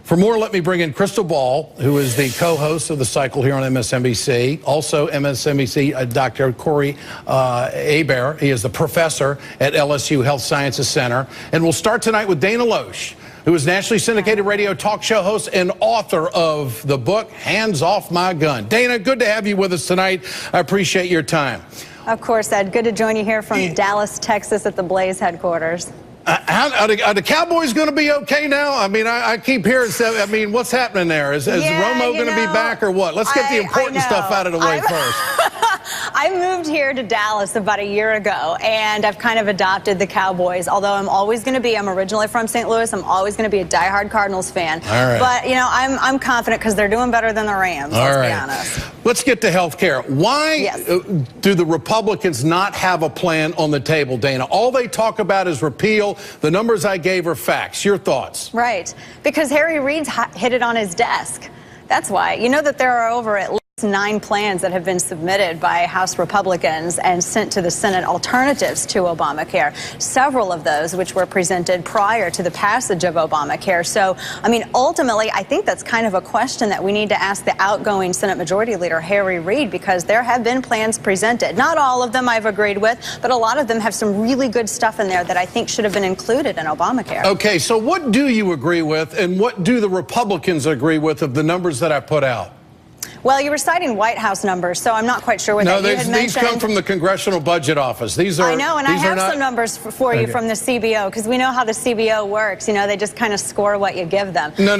For more, let me bring in Crystal Ball, who is the co-host of The Cycle here on MSNBC. Also, MSNBC, Dr. Corey Hebert. He is the professor at LSU Health Sciences Center. And we'll start tonight with Dana Loesch, who is nationally syndicated radio talk show host and author of the book, Hands Off My Gun. Dana, good to have you with us tonight. I appreciate your time. Of course, Ed. Good to join you here from Dallas, Texas at the Blaze headquarters. Are the Cowboys going to be okay now? I mean, I keep hearing stuff. I mean, what's happening there? Is Romo going to be back or what? Let's get the important stuff out of the way first. I moved here to Dallas about a year ago, and I've kind of adopted the Cowboys. Although I'm originally from St. Louis, I'm always going to be a diehard Cardinals fan. All right. But, you know, I'm confident because they're doing better than the Rams, let's be honest. Let's get to health care. Why do the Republicans not have a plan on the table, Dana? All they talk about is repeal. The numbers I gave are facts. Your thoughts? Right. Because Harry Reid's hit it on his desk. That's why. You know that there are over at least 9 plans that have been submitted by House Republicans and sent to the Senate, alternatives to Obamacare. Several of those which were presented prior to the passage of Obamacare. So, I mean, ultimately, I think that's kind of a question that we need to ask the outgoing Senate Majority Leader, Harry Reid, because there have been plans presented. Not all of them I've agreed with, but a lot of them have some really good stuff in there that I think should have been included in Obamacare. Okay, so what do you agree with, and what do the Republicans agree with of the numbers that I put out? Well, you were citing White House numbers, so I'm not quite sure what that you had mentioned. These come from the Congressional Budget Office. These are. I know, and I have some numbers for you from the CBO, because we know how the CBO works. You know, they just kind of score what you give them. No,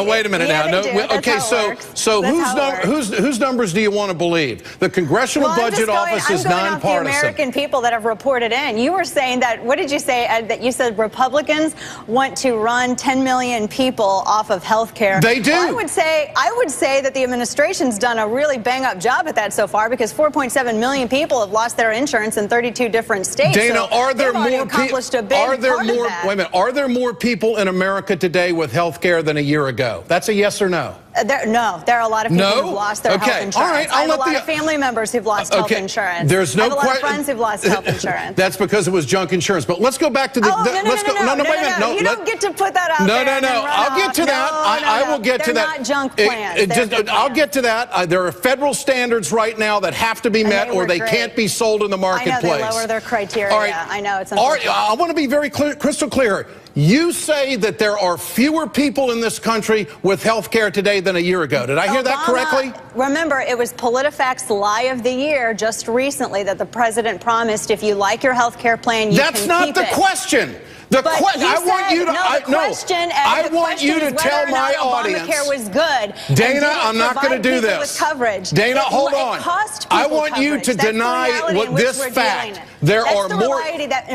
wait a minute now. Okay, so whose numbers do you want to believe? The Congressional Budget Office is nonpartisan. The American people that have reported in. You were saying that. What did you say, Ed? That you said Republicans want to run 10 million people off of health care. They do. Well, I would say that the administration done a really bang-up job at that so far, because 4.7 million people have lost their insurance in 32 different states. Dana, so are there more people? Are there more people in America today with health care than a year ago? That's a yes or no? No, there are a lot of people who've lost their health insurance. All right, I have a lot of family members who've lost health insurance. There's no I have a lot of friends who've lost health insurance. That's because it was junk insurance. But let's go back to the. No, you don't get to put that out there. No. I'll get to that. I will get to that. They're not junk plans. I'll get to that. There are federal standards right now that have to be met, or they can't be sold in the marketplace. I know they lower their criteria. All right. I know it's unfortunate. I want to be very crystal clear. You say that there are fewer people in this country with health care today than a year ago. Did I hear that correctly? Remember, it was PolitiFact's Lie of the Year just recently that the president promised if you like your health care plan, you can keep it. That's not the question. I want you to tell my audience. Obamacare was good. Dana, I'm not going to do this. Dana, hold on. I want you to deny this fact. There are more.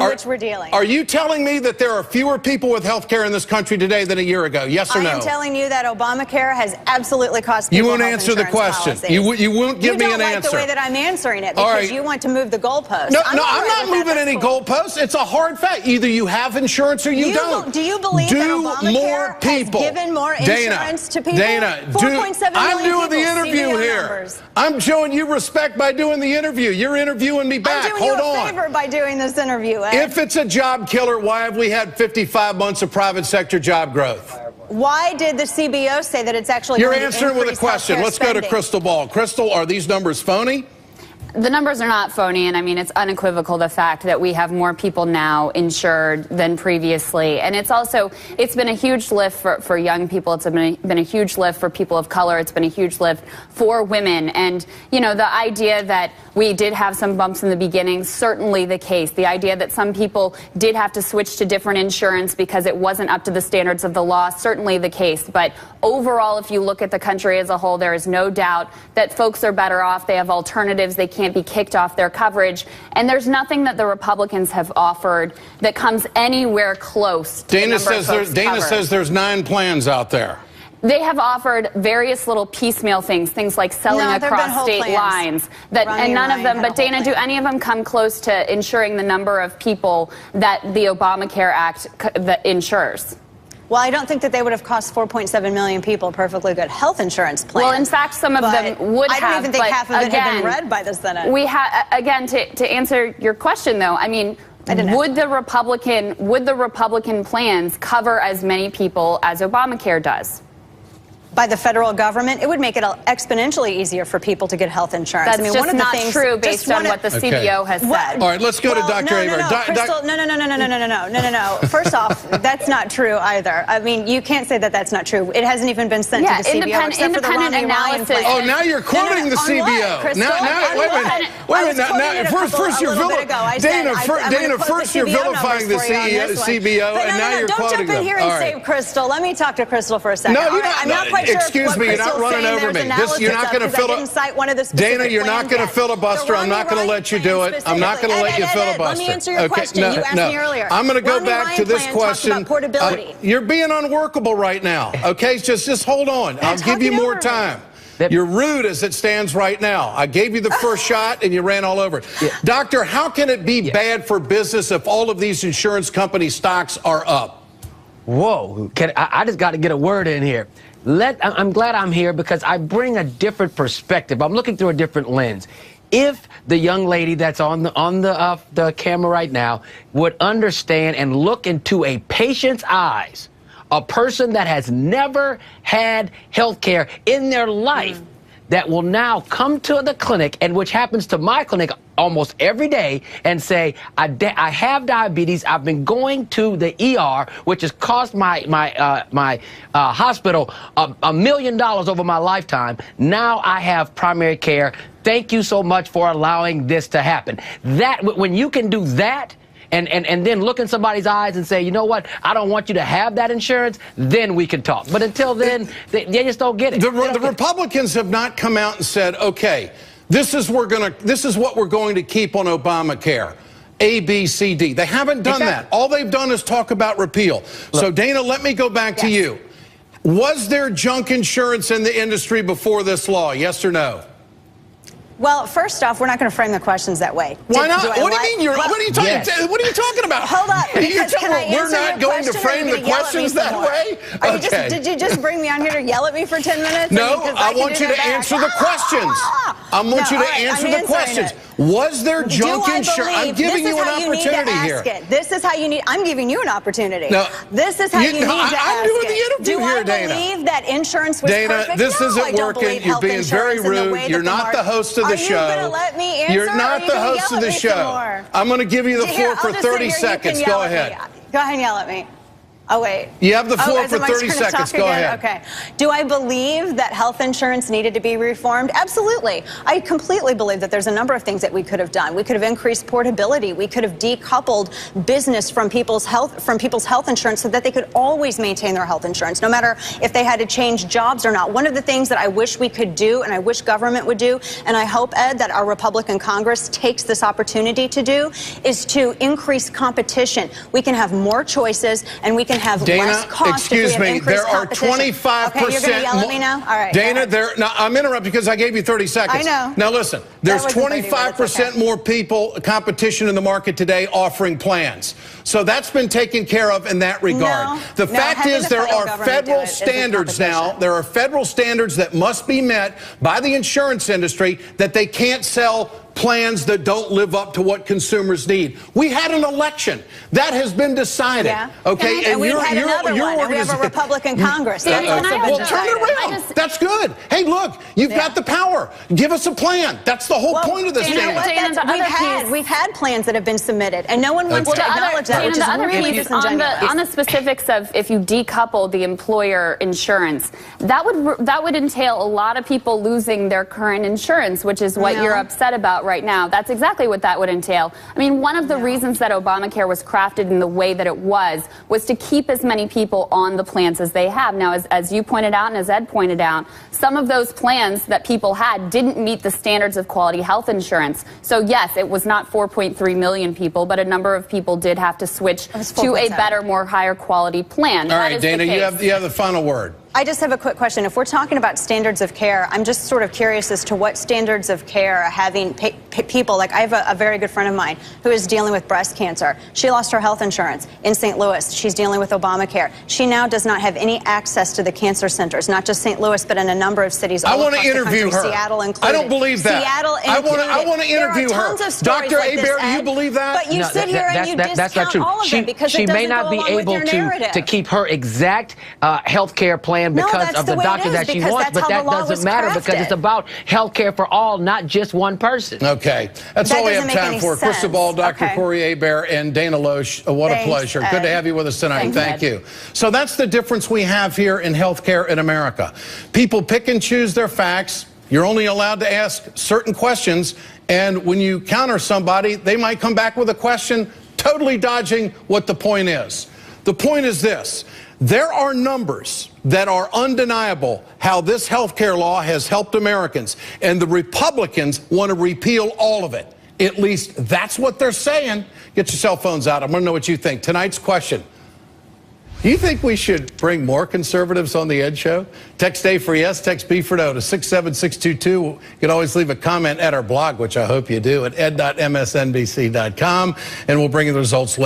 Which we're dealing. Are you telling me that there are fewer people with health care in this country today than a year ago? Yes or no? I am telling you that Obamacare has absolutely cost people. You won't answer the question. You won't give me an answer. You don't like the way that I'm answering it because you want to move the goalposts. No, I'm not moving any goalposts. It's a hard fact. Either you have insurance or you don't. Do you believe that Obamacare has given more insurance to people? Dana, 4.7 million I'm doing the people, interview CBO here. Numbers. I'm showing you respect by doing the interview. You're interviewing me back. I'm doing you a favor by doing this interview, Ed. If it's a job killer, why have we had 55 months of private sector job growth? Why did the CBO say that it's actually You're answering with a question. Let's go to Crystal Ball. Crystal, are these numbers phony? The numbers are not phony, and I mean, it's unequivocal the fact that we have more people now insured than previously. And it's been a huge lift for young people. It's been a huge lift for people of color. It's been a huge lift for women. And, you know, the idea that we did have some bumps in the beginning, certainly the case. The idea that some people did have to switch to different insurance because it wasn't up to the standards of the law, certainly the case. But overall, if you look at the country as a whole, there is no doubt that folks are better off. They have alternatives. They can't be kicked off their coverage. And there's nothing that the Republicans have offered that comes anywhere close to Dana says there's 9 plans out there. They have offered various little piecemeal things like selling across state lines, and none of them. But Dana, do any of them come close to ensuring the number of people that the Obamacare Act that insures? Well, I don't think that they would have cost 4.7 million people a perfectly good health insurance plan. Well, in fact, some of them would have. I don't even think half of it had been read by the Senate. Again, to answer your question, though, I mean, Would the Republican plans cover as many people as Obamacare does? By the federal government, it would make it exponentially easier for people to get health insurance. That's just not true based on what the CBO has said. All right, let's go to Dr. Aber. Crystal, no. First off, that's not true either. I mean, you can't say that that's not true. It hasn't even been sent to the CBO except for the Romney Ryan plan. Oh, now you're quoting the CBO. Wait a minute. First you're vilifying the CBO, and now you're quoting them. Don't jump in here and save Crystal. Let me talk to Crystal for a second. No, I'm not quite sure. Excuse me, you're not running over me. You're not going to Dana, you're not going to filibuster. I'm not going to let you do it. I'm not going to let you filibuster. Let me answer your question. You asked me earlier. I'm going to go back to this question. Portability. You're being unworkable right now. Okay, just hold on. I'll give you more time. You're rude as it stands right now. I gave you the first shot and you ran all over it. Doctor, how can it be bad for business if all of these insurance company stocks are up? Whoa, I just got to get a word in here. I'm glad I'm here because I bring a different perspective. I'm looking through a different lens. If the young lady that's on the camera right now would understand and look into a patient's eyes, a person that has never had health care in their life, that will now come to the clinic, and which happens to my clinic almost every day, and say, I have diabetes, I've been going to the ER, which has cost my hospital $1 million over my lifetime. Now I have primary care. Thank you so much for allowing this to happen. When you can do that, and then look in somebody's eyes and say, you know what, I don't want you to have that insurance, then we can talk. But until then, they just don't get it. The Republicans have not come out and said, okay, this is what we're going to keep on Obamacare. A, B, C, D. They haven't done that. All they've done is talk about repeal. So, Dana, let me go back to you. Was there junk insurance in the industry before this law, yes or no? Well, first off, we're not going to frame the questions that way. Why not? What do you mean? What are you talking about? Hold up. We're not going to frame the questions that way? Okay. Did you just bring me on here to yell at me for 10 minutes? No, I want you to answer the questions. I want you to answer the questions. Was there junk insurance? I'm giving you an opportunity here. This is how you need. I'm giving you an opportunity. No, this is how you need to ask it. I'm doing the interview here, Dana. Do I believe that insurance was perfect? Dana, this isn't working. You're being very rude. You're not the host of the show. Are you going to let me answer? You're not the host of the show. I'm going to give you the floor for 30 seconds. Go ahead. Go ahead and yell at me. Oh, wait. You have the floor for 30 seconds. Go ahead. Okay. Do I believe that health insurance needed to be reformed? Absolutely. I completely believe that there's a number of things that we could have done. We could have increased portability. We could have decoupled business from people's health insurance so that they could always maintain their health insurance, no matter if they had to change jobs or not. One of the things that I wish we could do, and I wish government would do, and I hope, Ed, that our Republican Congress takes this opportunity to do, is to increase competition. We can have more choices, and we can have less cost. Dana, excuse me, there are 25%. Okay, you're going to yell at me now? All right. Dana, I'm interrupting because I gave you 30 seconds. I know. Now listen, there's 25% more competition in the market today offering plans. So that's been taken care of in that regard. The fact is there are federal standards now. There are federal standards that must be met by the insurance industry that they can't sell plans that don't live up to what consumers need. We had an election. That has been decided. Yeah. Okay? And we've had another one. And we have a Republican Congress. Well, turn it around. That's good. Hey, look, you've got the power. Give us a plan. That's the whole point of this thing. We've had plans that have been submitted, and no one wants to acknowledge that, which is really disingenuous. On the specifics of if you decouple the employer insurance, that would entail a lot of people losing their current insurance, which is what you're upset about right now. That's exactly what that would entail. I mean, one of the reasons that Obamacare was crafted in the way that it was to keep as many people on the plans as they have. Now, as you pointed out and as Ed pointed out, some of those plans that people had didn't meet the standards of quality health insurance. So yes, it was not 4.3 million people, but a number of people did have to switch to a better, more higher quality plan. All right, Dana, you have the final word. I just have a quick question. If we're talking about standards of care, I'm just sort of curious as to what standards of care having people, like I have a very good friend of mine who is dealing with breast cancer. She lost her health insurance in St. Louis. She's dealing with Obamacare. She now does not have any access to the cancer centers, not just St. Louis, but in a number of cities all across the country. I want to interview her. Seattle included. I don't believe that. Seattle included. I want to interview her. Dr. Hebert, do you believe that? But you sit here and you discount all of it because it doesn't go along with your narrative. To keep her exact health care plan because of the doctor that she wants, but that doesn't matter because it's about health care for all, not just one person. Okay. That's all we have time for. Crystal Ball, Dr. Corey Hebert, and Dana Loesch. What a pleasure. Good to have you with us tonight. Thank you. So that's the difference we have here in healthcare in America. People pick and choose their facts. You're only allowed to ask certain questions, and when you counter somebody, they might come back with a question totally dodging what the point is. The point is this. There are numbers that are undeniable how this health care law has helped Americans, and the Republicans want to repeal all of it. At least that's what they're saying. Get your cell phones out. I want to know what you think. Tonight's question. Do you think we should bring more conservatives on the Ed Show? Text A for yes, text B for no to 67622. You can always leave a comment at our blog, which I hope you do, at ed.msnbc.com, and we'll bring you the results later.